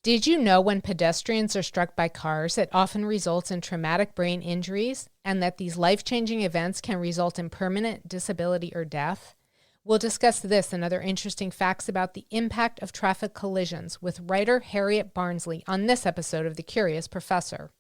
Did you know when pedestrians are struck by cars, it often results in traumatic brain injuries, and that these life-changing events can result in permanent disability or death? We'll discuss this and other interesting facts about the impact of traffic collisions with writer Harriet Barnsley on this episode of The Curious Professor.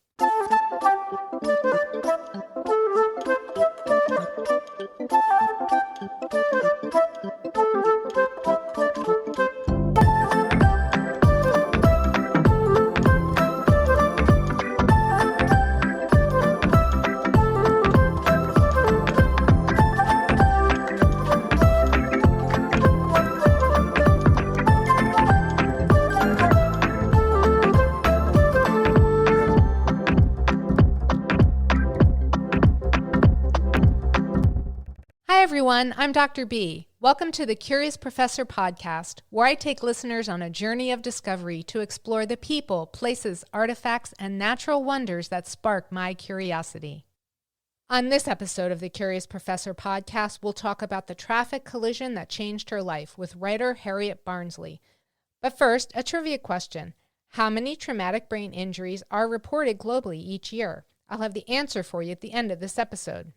Hi everyone, I'm Dr. B. Welcome to the Curious Professor podcast, where I take listeners on a journey of discovery to explore the people, places, artifacts, and natural wonders that spark my curiosity. On this episode of the Curious Professor podcast, we'll talk about the traffic collision that changed her life with writer Harriet Barnsley. But first, a trivia question. How many traumatic brain injuries are reported globally each year? I'll have the answer for you at the end of this episode.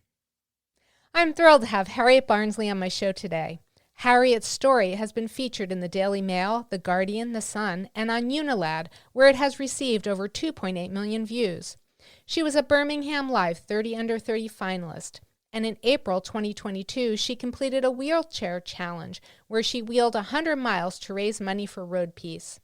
I'm thrilled to have Harriet Barnsley on my show today. Harriet's story has been featured in the Daily Mail, The Guardian, The Sun, and on Unilad, where it has received over 2.8 million views. She was a Birmingham Live 30 Under 30 finalist, and in April 2022, she completed a wheelchair challenge where she wheeled 100 miles to raise money for road peace.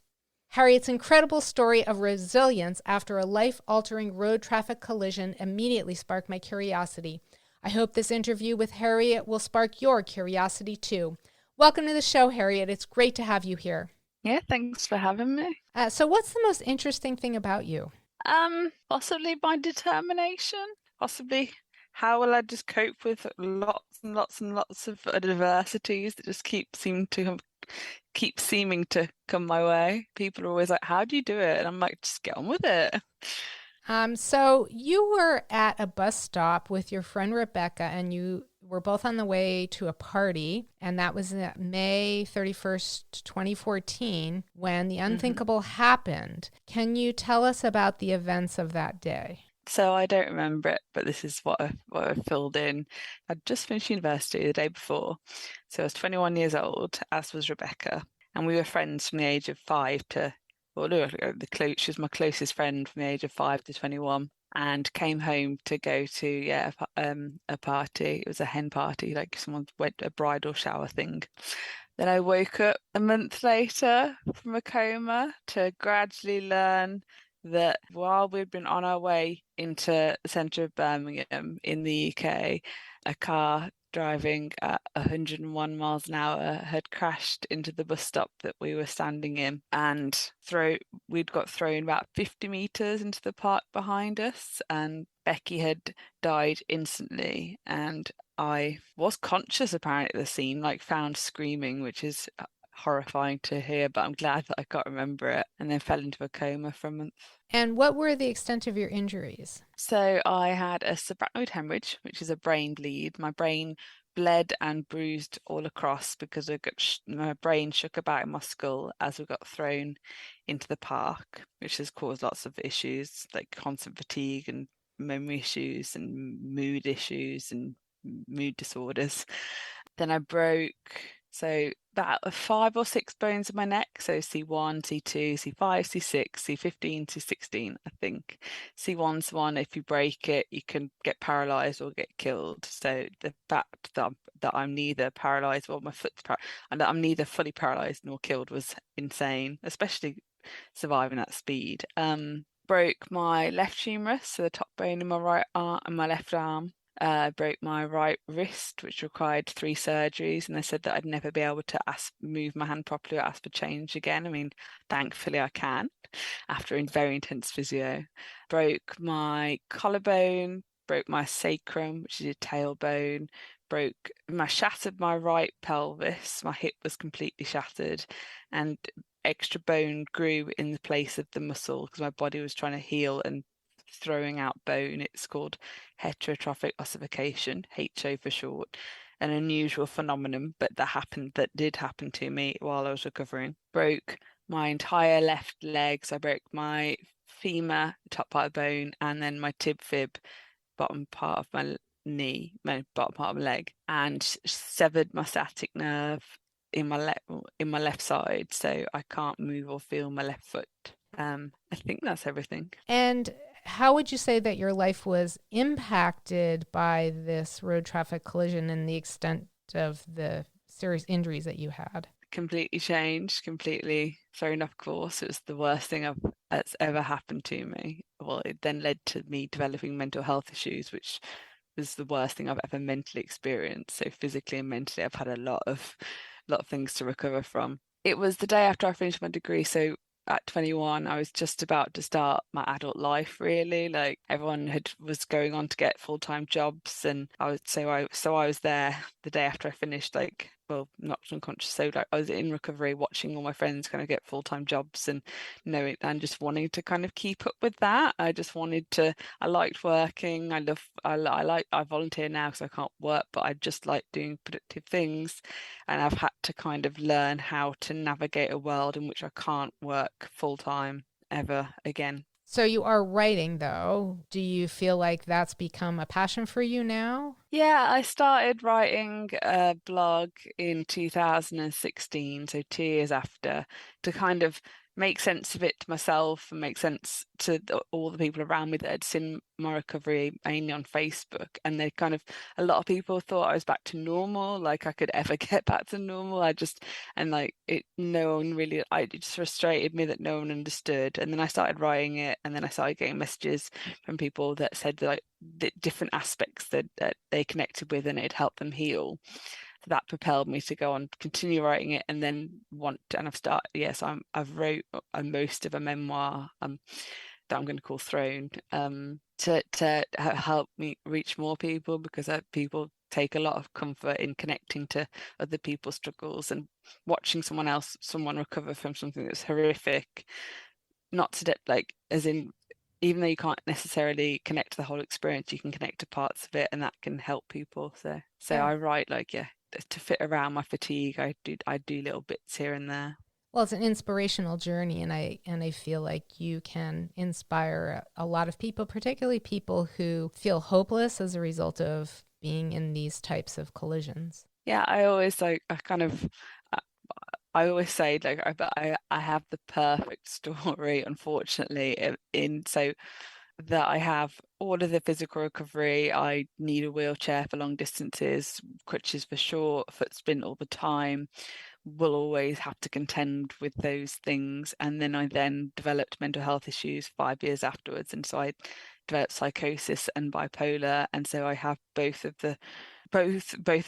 Harriet's incredible story of resilience after a life-altering road traffic collision immediately sparked my curiosity. I hope this interview with Harriet will spark your curiosity too. Welcome to the show, Harriet. It's great to have you here. Yeah, thanks for having me. So what's the most interesting thing about you? Possibly my determination. Possibly how will I just cope with lots and lots and lots of adversities that just keep seeming to come my way. People are always like, "How do you do it?" And I'm like, "Just get on with it." So you were at a bus stop with your friend Rebecca, and you were both on the way to a party, and that was May 31st, 2014, when the unthinkable happened. Can you tell us about the events of that day? So I don't remember it, but this is what I filled in. I'd just finished university the day before, so I was 21 years old, as was Rebecca, and we were friends from the age of 5 to she was my closest friend from the age of 5 to 21, and came home to go to a party. It was a hen party, like someone went a bridal shower thing. Then I woke up a month later from a coma to gradually learn that while we'd been on our way into the centre of Birmingham in the UK, a car driving at 101 miles an hour had crashed into the bus stop that we were standing in, and we'd got thrown about 50 metres into the park behind us, and Becky had died instantly, and I was conscious apparently at the scene, like found screaming, which is horrifying to hear, but I'm glad that I can't remember it, and then fell into a coma for a month. And what were the extent of your injuries? So I had a subarachnoid hemorrhage, which is a brain bleed. My brain bled and bruised all across because my brain shook about in my skull as we got thrown into the park, which has caused lots of issues like constant fatigue and memory issues and mood issues and mood disorders. Then I broke about 5 or 6 bones in my neck. So C1, C2, C5, C6, C15, C16, I think. C1's one, if you break it, you can get paralysed or get killed. So the fact that I'm neither paralysed or my foot's and that I'm neither fully paralysed nor killed was insane, especially surviving at speed. Broke my left humerus, so the top bone in my right arm and my left arm. I broke my right wrist, which required 3 surgeries, and they said that I'd never be able to move my hand properly or ask for change again. I mean, thankfully I can, after a very intense physio. Broke my collarbone, broke my sacrum, which is your tailbone, shattered my right pelvis. My hip was completely shattered, and extra bone grew in the place of the muscle because my body was trying to heal and throwing out bone. It's called heterotrophic ossification, HO for short, an unusual phenomenon, but that did happen to me while I was recovering. Broke my entire left leg. So I broke my femur, top part of the bone, and then my tib fib, bottom part of my knee, my bottom part of my leg, and severed my sciatic nerve in my left side, so I can't move or feel my left foot. I think that's everything. And how would you say that your life was impacted by this road traffic collision and the extent of the serious injuries that you had? Completely changed, completely thrown off course. It was the worst thing that's ever happened to me. Well, it then led to me developing mental health issues, which was the worst thing I've ever mentally experienced. So physically and mentally, I've had a lot of things to recover from. It was the day after I finished my degree, so at 21, I was just about to start my adult life, really. Like everyone was going on to get full-time jobs, and I was there the day after I finished, like, well, not unconscious. So like I was in recovery, watching all my friends kind of get full-time jobs, and knowing and just wanting to kind of keep up with that. I liked working. I volunteer now because I can't work, but I just like doing productive things. And I've had to kind of learn how to navigate a world in which I can't work full time ever again. So you are writing, though. Do you feel like that's become a passion for you now? Yeah, I started writing a blog in 2016, so 2 years after, to kind of make sense of it to myself and make sense to all the people around me that had seen my recovery mainly on Facebook. And a lot of people thought I was back to normal, like I could ever get back to normal. No one really, it just frustrated me that no one understood. And then I started writing it, and then I started getting messages from people that said that, like, the different aspects that they connected with, and it helped them heal. So that propelled me to go on, continue writing it, and then I've wrote most of a memoir that I'm going to call Throne, to help me reach more people, because people take a lot of comfort in connecting to other people's struggles and watching someone recover from something that's horrific. Not to like, as in, even though you can't necessarily connect to the whole experience, you can connect to parts of it, and that can help people. So Yeah. I write, like, yeah, to fit around my fatigue. I do little bits here and there. Well, it's an inspirational journey, and I feel like you can inspire a lot of people, particularly people who feel hopeless as a result of being in these types of collisions. Yeah, I always say, like, I have the perfect story, unfortunately, in so that I have all of the physical recovery. I need a wheelchair for long distances, crutches for short, foot splint all the time. Will always have to contend with those things. And then I developed mental health issues 5 years afterwards. And so I developed psychosis and bipolar. And so I have both the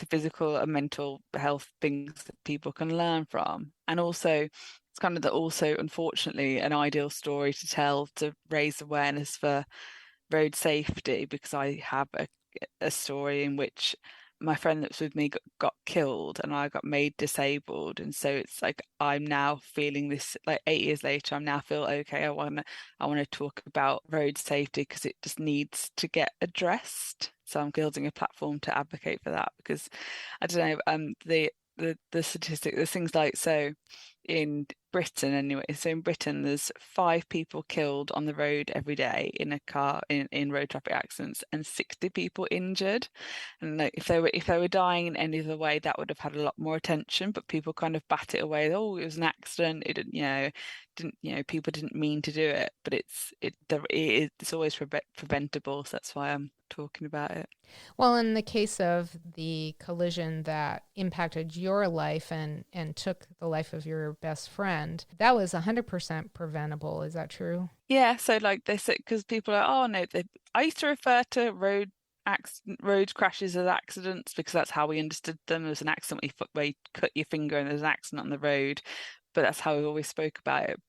physical and mental health things that people can learn from. And also, it's kind of also, unfortunately, an ideal story to tell to raise awareness for road safety, because I have a story in which my friend that was with me got killed and I got made disabled. And so it's like, I'm now feeling this, like 8 years later, I'm now feel okay. I want to talk about road safety because it just needs to get addressed. So I'm building a platform to advocate for that, because I don't know, the statistic, there's things like, so in Britain anyway, so in Britain there's 5 people killed on the road every day in a car in road traffic accidents, and 60 people injured. And like, if they were dying in any other way, that would have had a lot more attention, but people kind of bat it away. Oh, it was an accident, it didn't, people didn't mean to do it. But it's always preventable, so that's why I'm talking about it. Well, in the case of the collision that impacted your life and took the life of your best friend, that was 100% preventable. Is that true? Yeah, so like they say, because people are, oh no, I used to refer to road crashes as accidents, because that's how we understood them. There was an accident where you cut your finger and there's an accident on the road, but that's how we always spoke about it.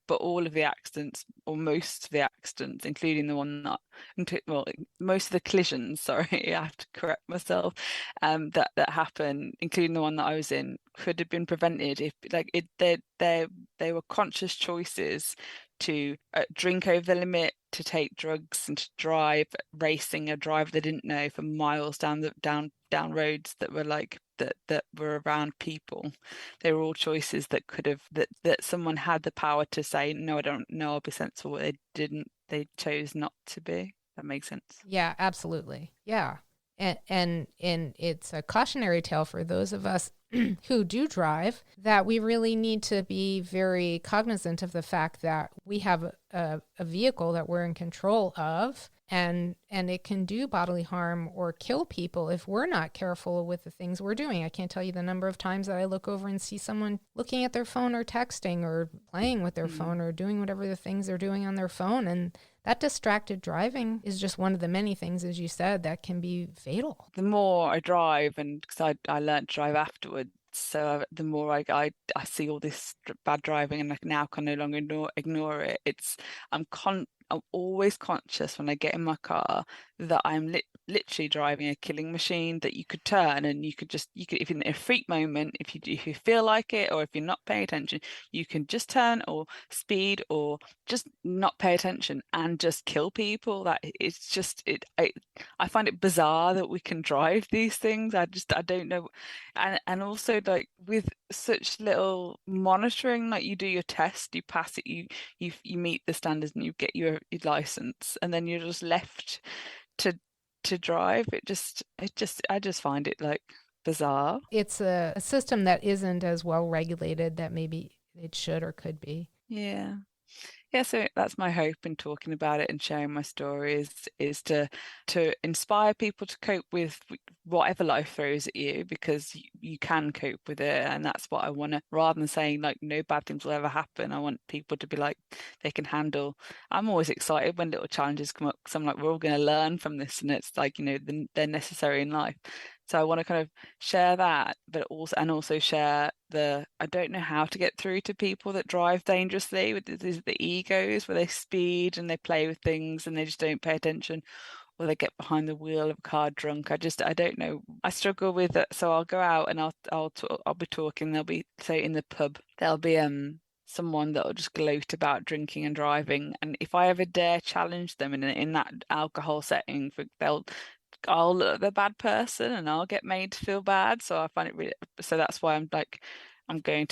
But all of the accidents, or most of the accidents, including the one that, well, most of the collisions, sorry, I have to correct myself, that happened, including the one that I was in, could have been prevented if, like, they were conscious choices to drink over the limit, to take drugs, and to drive, racing a driver they didn't know for miles down roads that were like that were around people. They were all choices that could have that someone had the power to say, no, I don't know, I'll be sensible. They didn't. They chose not to be. That makes sense. Yeah, absolutely. Yeah. And it's a cautionary tale for those of us who do drive, that we really need to be very cognizant of the fact that we have a vehicle that we're in control of, and it can do bodily harm or kill people if we're not careful with the things we're doing. I can't tell you the number of times that I look over and see someone looking at their phone or texting or playing with their phone or doing whatever the things they're doing on their phone. And that distracted driving is just one of the many things, as you said, that can be fatal. The more I drive, and because I learned to drive afterwards, so the more I see all this bad driving, and I now can no longer ignore it. I'm always conscious when I get in my car that I'm literally driving a killing machine, that you could turn and you could if in a freak moment, if you feel like it, or if you're not paying attention, you can just turn or speed or just not pay attention and just kill people. That it's just I find it bizarre that we can drive these things. I don't know. And also, like, with such little monitoring, like, you do your test, you pass it, you meet the standards, and you get your license, and then you're just left to drive. I just find it, like, bizarre. It's a system that isn't as well regulated that maybe it should or could be. Yeah. Yeah, so that's my hope in talking about it and sharing my stories, is to inspire people to cope with whatever life throws at you, because you can cope with it. And that's what I want to, rather than saying, like, no bad things will ever happen, I want people to be like, they can handle. I'm always excited when little challenges come up, because I'm like, we're all going to learn from this, and it's like, they're necessary in life. So I want to kind of share that, but also share I don't know how to get through to people that drive dangerously, with the egos, where they speed and they play with things and they just don't pay attention, or they get behind the wheel of a car drunk. I don't know. I struggle with it. So I'll go out and I'll be talking. There'll be, say, in the pub, there'll be someone that'll just gloat about drinking and driving, and if I ever dare challenge them in that alcohol setting, I'll look the bad person and I'll get made to feel bad. So I find it really, so that's why I'm doing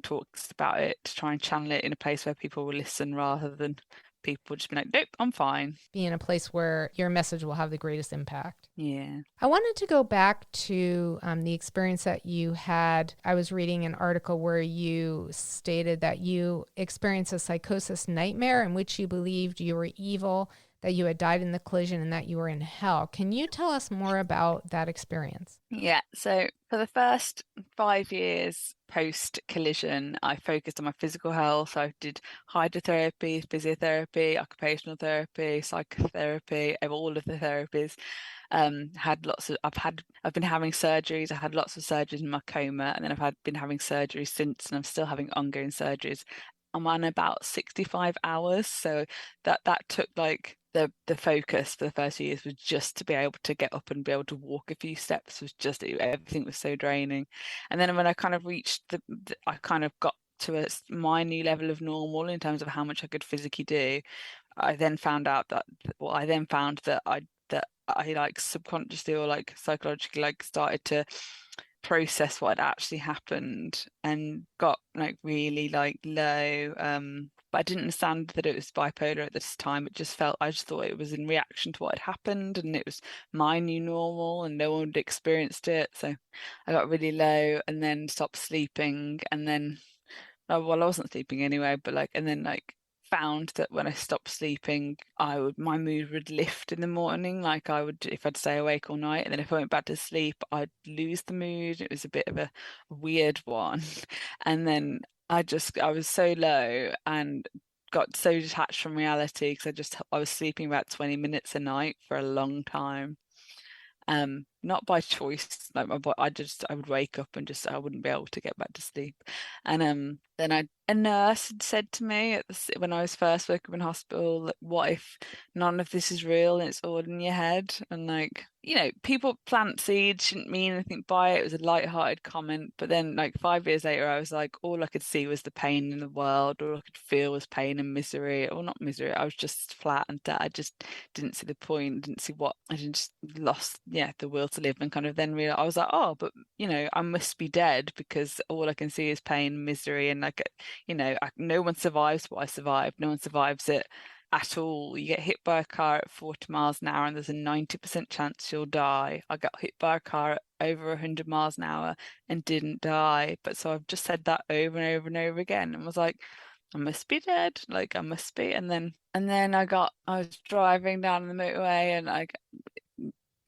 talks about it to try and channel it in a place where people will listen, rather than people just be like, nope, I'm fine. Be in a place where your message will have the greatest impact. Yeah. I wanted to go back to the experience that you had. I was reading an article where you stated that you experienced a psychosis nightmare in which you believed you were evil, that you had died in the collision, and that you were in hell. Can you tell us more about that experience? Yeah, so for the first 5 years post collision, I focused on my physical health. I did hydrotherapy, physiotherapy, occupational therapy, psychotherapy, all of the therapies. I've been having surgeries. I had lots of surgeries in my coma, and then been having surgeries since, and I'm still having ongoing surgeries. I'm on about 65 hours, so that took, like, the focus for the first few years was just to be able to get up and be able to walk a few steps. Everything was so draining. And then when I kind of reached I kind of got to my new level of normal in terms of how much I could physically do. I then found that I like subconsciously or like psychologically, like, started to process what had actually happened, and got, like, really, like, low. But I didn't understand that it was bipolar at this time. I just thought it was in reaction to what had happened, and it was my new normal, and no one had experienced it. So I got really low, and then stopped sleeping, and then, well, I wasn't sleeping anyway, but, like, and then, like, found that when I stopped sleeping, my mood would lift in the morning. Like, I would, if I'd stay awake all night, and then if I went back to sleep, I'd lose the mood. It was a bit of a weird one. And then I was so low and got so detached from reality, because I was sleeping about 20 minutes a night for a long time. not by choice. Like my body, I would wake up and just I wouldn't be able to get back to sleep. And then a nurse had said to me when I was first working in hospital, like, what if none of this is real and it's all in your head? And like, people plant seeds, shouldn't mean anything by it. It was a light-hearted comment. But then like 5 years later, I was like, all I could see was the pain in the world. All I could feel was pain and misery. Or not misery. I was just flat and dead. I just didn't see the point, didn't see what, I just lost, the will to live, and kind of then realized, I was like, oh, but I must be dead because all I can see is pain, misery, and like, no one survives what I survived. No one survives it at all. You get hit by a car at 40 miles an hour and there's a 90% chance you'll die. I got hit by a car at over 100 miles an hour and didn't die. But so I've just said that over and over and over again and was like, I must be dead. Like I must be. And then I was driving down the motorway and I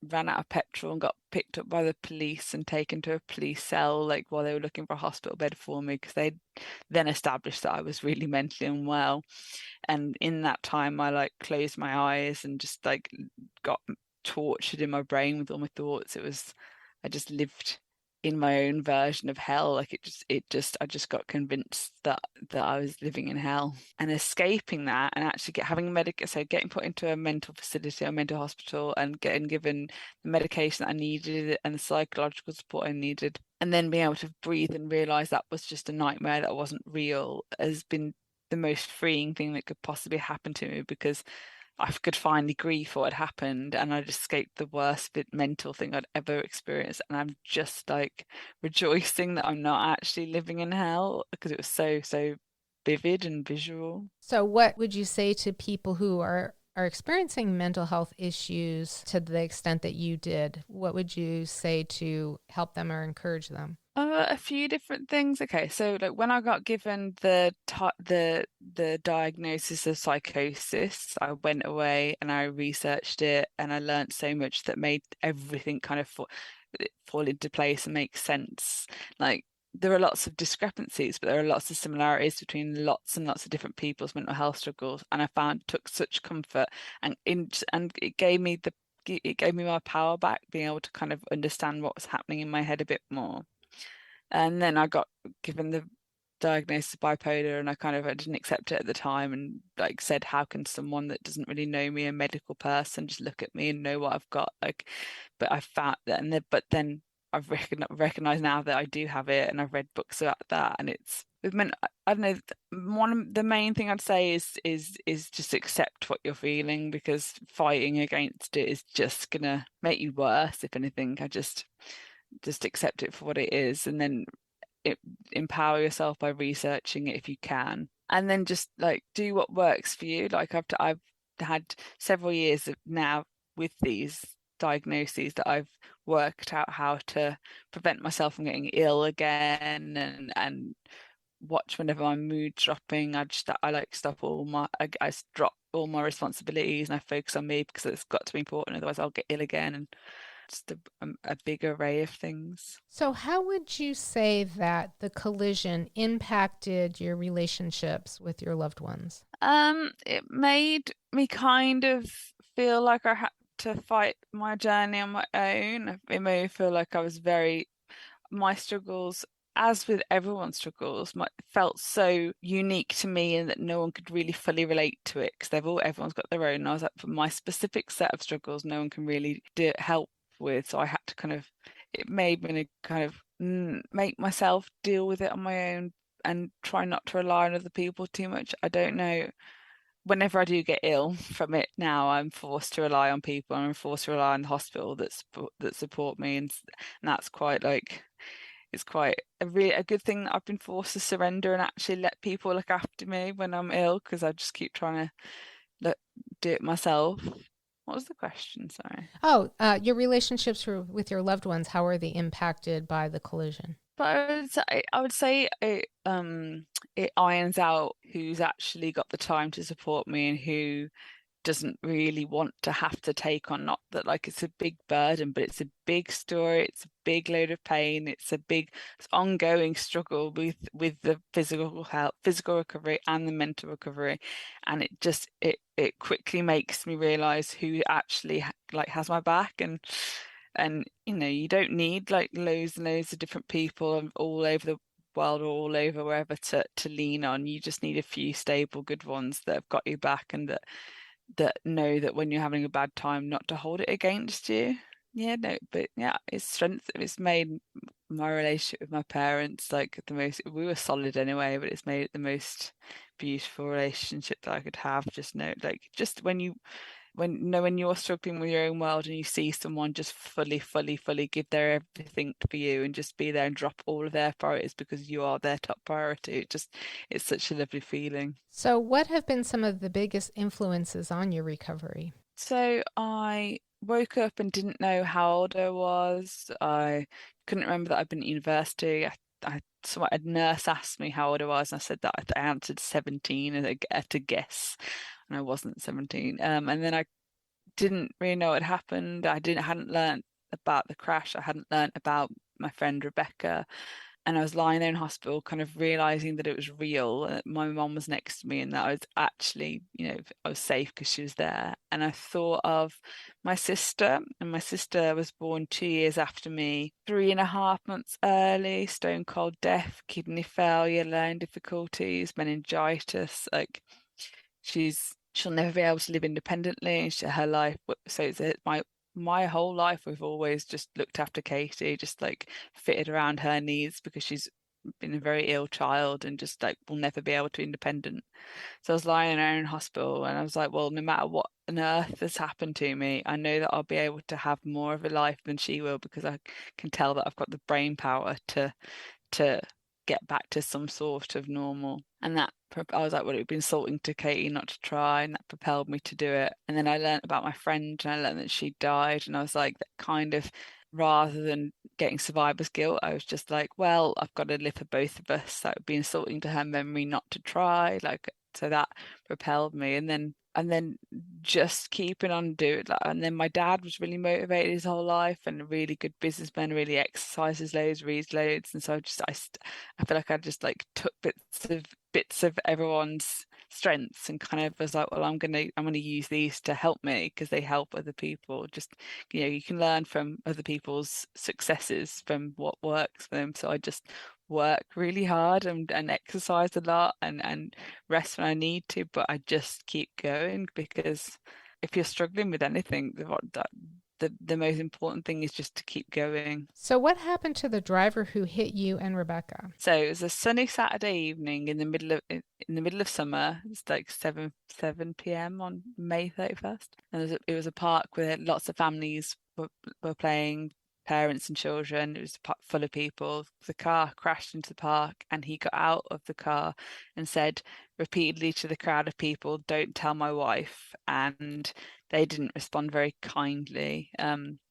ran out of petrol and got picked up by the police and taken to a police cell, like while they were looking for a hospital bed for me, because they then established that I was really mentally unwell. And in that time I like closed my eyes and just like got tortured in my brain with all my thoughts. I just lived in my own version of hell. Like I just got convinced that I was living in hell, and escaping that and actually getting put into a mental facility or mental hospital and getting given the medication that I needed and the psychological support I needed, and then being able to breathe and realize that was just a nightmare, that wasn't real, has been the most freeing thing that could possibly happen to me, because I could finally grieve what had happened, and I'd escaped the worst mental thing I'd ever experienced. And I'm just like rejoicing that I'm not actually living in hell, because it was so, so vivid and visual. So what would you say to people who are experiencing mental health issues to the extent that you did? What would you say to help them or encourage them? A few different things. Okay, so like when I got given the diagnosis of psychosis, I went away and I researched it, and I learned so much that made everything kind of fall into place and make sense. Like there are lots of discrepancies, but there are lots of similarities between lots and lots of different people's mental health struggles, and I took such comfort, and it gave me my power back, being able to kind of understand what was happening in my head a bit more. And then I got given the diagnosis of bipolar, and I didn't accept it at the time, and like said, how can someone that doesn't really know me, a medical person, just look at me and know what I've got? Like, but I found that, but then I've recognized now that I do have it, and I've read books about that, and it's meant, I don't know, the main thing I'd say is just accept what you're feeling, because fighting against it is just gonna make you worse. If anything, I just accept it for what it is, and then empower yourself by researching it if you can, and then just like do what works for you. Like I've had several years now with these diagnoses that I've worked out how to prevent myself from getting ill again, and watch whenever my mood's dropping. I like stop I drop all my responsibilities and I focus on me, because it's got to be important, otherwise I'll get ill again. And just a big array of things. So how would you say that the collision impacted your relationships with your loved ones? It made me kind of feel like I had to fight my journey on my own. It made me feel like my struggles, as with everyone's struggles, felt so unique to me, and that no one could really fully relate to it, because everyone's got their own. And I was like, for my specific set of struggles, no one can really help with. So I had to it made me kind of make myself deal with it on my own and try not to rely on other people too much. I don't know. Whenever I do get ill from it now, I'm forced to rely on people, and I'm forced to rely on the hospital that support me, and that's quite like, it's quite a good thing that I've been forced to surrender and actually let people look after me when I'm ill, because I just keep trying to do it myself. What was the question? Sorry. Oh, your relationships with your loved ones, how are they impacted by the collision? But I would say it irons out who's actually got the time to support me and who doesn't really want to have to take on, not that like it's a big burden, but it's a big story, it's a big load of pain, it's ongoing struggle with the physical recovery and the mental recovery, and it quickly makes me realize who actually like has my back, and And you don't need like loads and loads of different people all over the world or all over wherever to lean on. You just need a few stable, good ones that have got your back, and that know that when you're having a bad time, not to hold it against you. Yeah, no, but yeah, it's made my relationship with my parents like the most. We were solid anyway, but it's made it the most beautiful relationship that I could have. Just know, like, just when you're struggling with your own world and you see someone just fully give their everything for you and just be there and drop all of their priorities because you are their top priority, it's such a lovely feeling. So, what have been some of the biggest influences on your recovery? So I woke up and didn't know how old I was. I couldn't remember that I'd been at university. So a nurse asked me how old I was, and I said that I answered 17 at a guess, and I wasn't 17. And then I didn't really know what had happened. Hadn't learned about the crash. I hadn't learned about my friend Rebecca. And I was lying there in hospital, kind of realizing that it was real. My mom was next to me, and that I was actually, I was safe because she was there. And I thought of my sister, and my sister was born 2 years after me, 3.5 months early, stone cold deaf, kidney failure, learning difficulties, meningitis. Like, she'll never be able to live independently. Her life, so my whole life, we've always just looked after Katie, just like fitted around her needs, because she's been a very ill child and just like will never be able to be independent. So I was lying there in hospital, and I was like, well, no matter what on earth has happened to me, I know that I'll be able to have more of a life than she will, because I can tell that I've got the brain power to get back to some sort of normal. And that, I was like, well, it would be insulting to Katie not to try, and that propelled me to do it. And then I learned about my friend, and I learned that she died, and I was like, that kind of, rather than getting survivor's guilt, I was just like, well, I've got to live for both of us. That would be insulting to her memory not to try. Like, so that propelled me. And then just keeping on doing that. And then my dad was really motivated his whole life, and a really good businessman, really exercises loads, reads loads. And so I feel like I just like took bits of everyone's strengths and kind of was like, well, I'm gonna use these to help me, because they help other people. Just, you can learn from other people's successes, from what works for them. So I just work really hard and exercise a lot and rest when I need to, but I just keep going, because if you're struggling with anything, the most important thing is just to keep going. So, what happened to the driver who hit you and Rebecca? So it was a sunny Saturday evening in the middle of summer. It's like 7 p.m. on May 31st, and it was a park where lots of families were playing, parents and children. It was full of people. The car crashed into the park, and he got out of the car and said repeatedly to the crowd of people, "Don't tell my wife." And they didn't respond very kindly.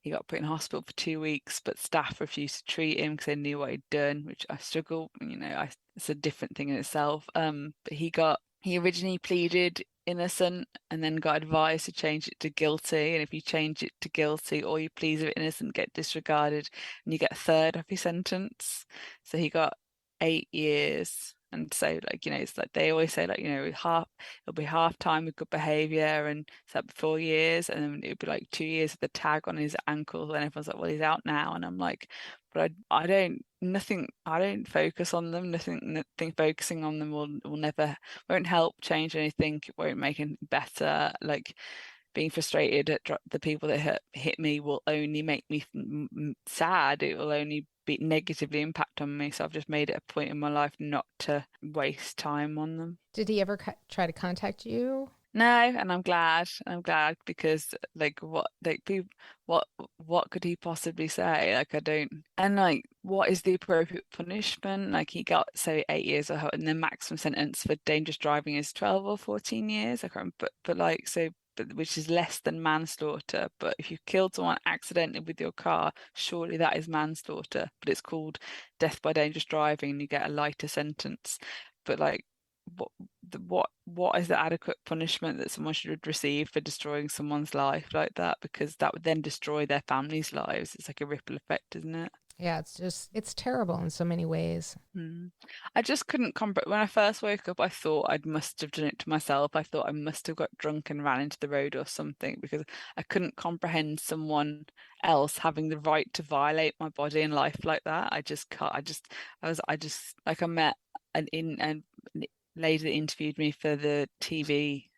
He got put in hospital for 2 weeks, but staff refused to treat him because they knew what he'd done, which I struggle. It's a different thing in itself. But he originally pleaded innocent, and then got advised to change it to guilty. And if you change it to guilty, all your pleas of innocent get disregarded, and you get a third of your sentence. So he got 8 years. And so, like, it's like they always say, like, it'll be half time with good behavior, and it's like 4 years, and then it'll be like 2 years with the tag on his ankle, and everyone's like, well, he's out now. And I'm like, but I don't focus on them. Nothing focusing on them won't help change anything. It won't make it better. Like, being frustrated at the people that hit me will only make me sad. It will only be negatively impact on me. So I've just made it a point in my life not to waste time on them. Did he ever try to contact you? No, and I'm glad. Because like what could he possibly say? Like, I don't. And like, what is the appropriate punishment? Like, he got 8 years, and the maximum sentence for dangerous driving is 12 or 14 years. I can't remember, but like, so, but which is less than manslaughter. But if you killed someone accidentally with your car, surely that is manslaughter. But it's called death by dangerous driving, and you get a lighter sentence. But like, what is the adequate punishment that someone should receive for destroying someone's life like that? Because that would then destroy their family's lives. It's like a ripple effect, isn't it? Yeah, it's terrible in so many ways. I just couldn't comprehend. When I first woke up, I thought I must have done it to myself. I thought I must have got drunk and ran into the road or something, because I couldn't comprehend someone else having the right to violate my body and life like that. I just can't. I just like, I met an lady that interviewed me for the TV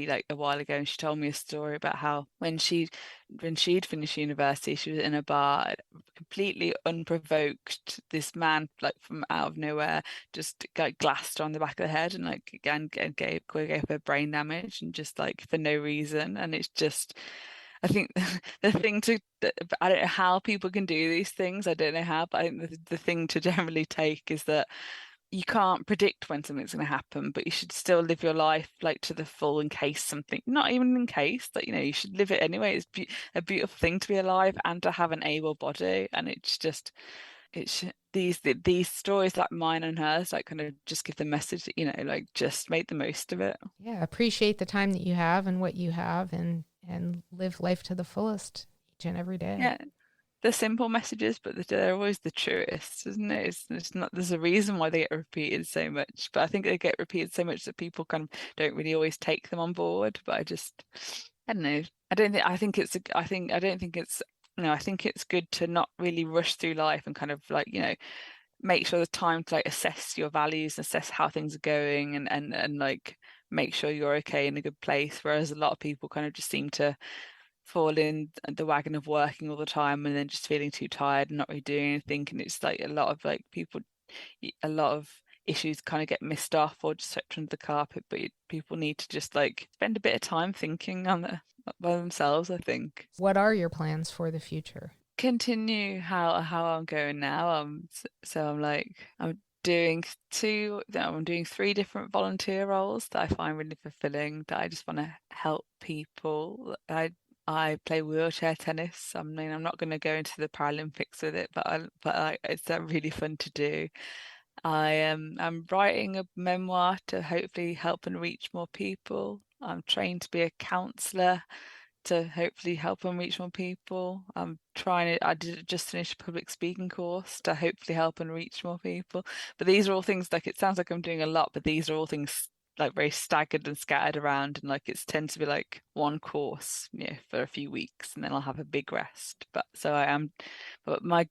like a while ago, and she told me a story about how when she'd finished university, she was in a bar, completely unprovoked. This man, like from out of nowhere, just like glassed her on the back of the head, and like again gave her brain damage, and just like for no reason. And it's just, I think the thing to, I don't know how people can do these things. I don't know how, but I think the thing to generally take is that you can't predict when something's going to happen, but you should still live your life like to the full, in case something, not even in case, that you should live it anyway. It's a beautiful thing to be alive and to have an able body. And it's just, these stories like mine and hers, like kind of just give the message that, like just make the most of it. Yeah, appreciate the time that you have and what you have, and live life to the fullest each and every day. Yeah, the simple messages, but they're always the truest, isn't it? It's not. There's a reason why they get repeated so much, but I think they get repeated so much that people kind of don't really always take them on board. But I don't know. I don't think. I think it's. I think. I don't think it's. No, I think it's good to not really rush through life and kind of like make sure there's time to like assess your values, assess how things are going, and like make sure you're okay in a good place. Whereas a lot of people kind of just seem to fall in the wagon of working all the time and then just feeling too tired and not really doing anything. And it's like a lot of like people, a lot of issues kind of get missed off or just swept under the carpet. But people need to just like spend a bit of time thinking by themselves, I think. What are your plans for the future? Continue how I'm going now. So I'm doing three different volunteer roles that I find really fulfilling, that I just want to help people. I play wheelchair tennis. I mean, I'm not going to go into the Paralympics with it, but it's really fun to do. I'm writing a memoir to hopefully help and reach more people. I'm trained to be a counsellor to hopefully help and reach more people. I did just finish a public speaking course to hopefully help and reach more people. But these are all things, like, it sounds like I'm doing a lot, but these are all things like very staggered and scattered around, and like it tends to be like one course, for a few weeks, and then I'll have a big rest. But my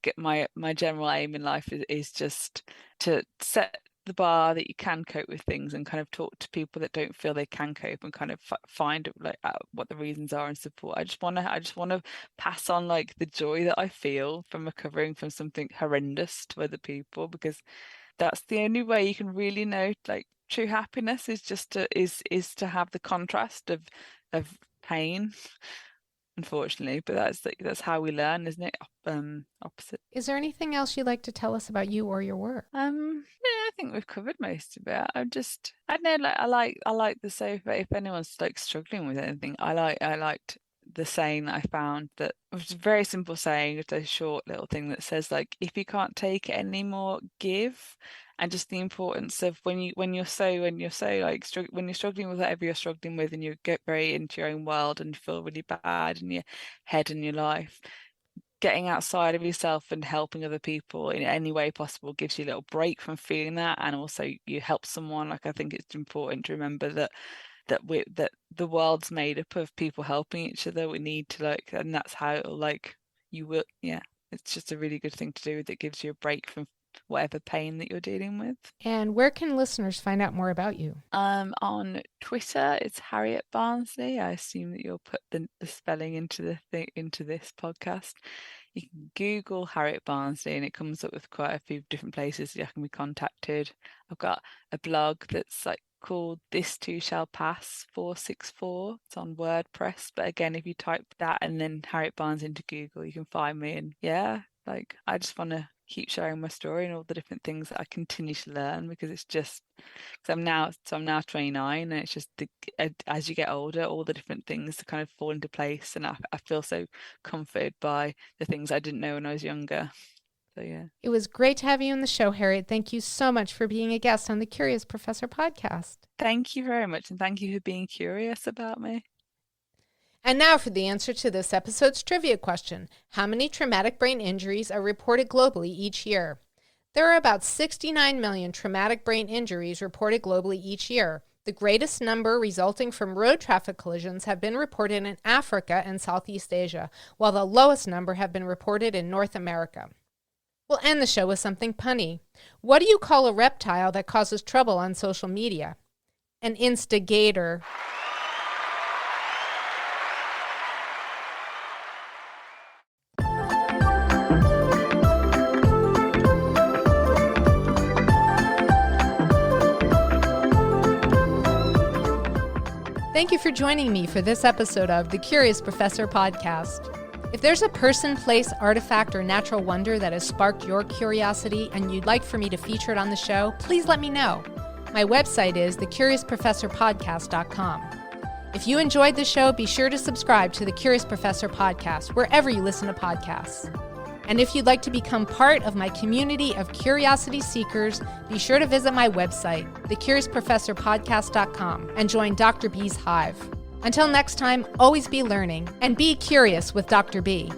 general aim in life is just to set the bar that you can cope with things, and kind of talk to people that don't feel they can cope, and kind of find like out what the reasons are and support. I just want to pass on like the joy that I feel from recovering from something horrendous to other people, because that's the only way you can really know like true happiness, is just to have the contrast of pain, unfortunately. But that's how we learn, isn't it? Opposite. Is there anything else you'd like to tell us about you or your work? Yeah, I think we've covered most of it. I don't know, like I like the sofa. If anyone's like struggling with anything, I liked the saying that I found, that it was a very simple saying. It's a short little thing that says like, if you can't take it anymore, give. And just the importance of when you're so like when you're struggling with whatever you're struggling with, and you get very into your own world and you feel really bad in your head and your life, getting outside of yourself and helping other people in any way possible gives you a little break from feeling that, and also you help someone. Like, I think it's important to remember that the world's made up of people helping each other. We need to like, and that's how it'll like, you will, yeah. It's just a really good thing to do that gives you a break from whatever pain that you're dealing with. And where can listeners find out more about you? On Twitter, it's Harriet Barnsley. I assume that you'll put the spelling into into this podcast. You can Google Harriet Barnsley and it comes up with quite a few different places you can be contacted. I've got a blog that's like called This Too Shall Pass 464. It's on WordPress. But again, if you type that and then Harriet Barnes into Google, you can find me. And yeah, like, I just want to keep sharing my story and all the different things that I continue to learn, because it's just, because I'm now 29, and it's just as you get older, all the different things kind of fall into place, and I feel so comforted by the things I didn't know when I was younger. So yeah. It was great to have you on the show, Harriet. Thank you so much for being a guest on the Curious Professor podcast. Thank you very much, and thank you for being curious about me. And now for the answer to this episode's trivia question. How many traumatic brain injuries are reported globally each year? There are about 69 million traumatic brain injuries reported globally each year. The greatest number resulting from road traffic collisions have been reported in Africa and Southeast Asia, while the lowest number have been reported in North America. We'll end the show with something punny. What do you call a reptile that causes trouble on social media? An instigator. Thank you for joining me for this episode of the Curious Professor podcast. If there's a person, place, artifact, or natural wonder that has sparked your curiosity and you'd like for me to feature it on the show, please let me know. My website is thecuriousprofessorpodcast.com. If you enjoyed the show, be sure to subscribe to the Curious Professor podcast wherever you listen to podcasts. And if you'd like to become part of my community of curiosity seekers, be sure to visit my website, thecuriousprofessorpodcast.com, and join Dr. B's Hive. Until next time, always be learning and be curious with Dr. B.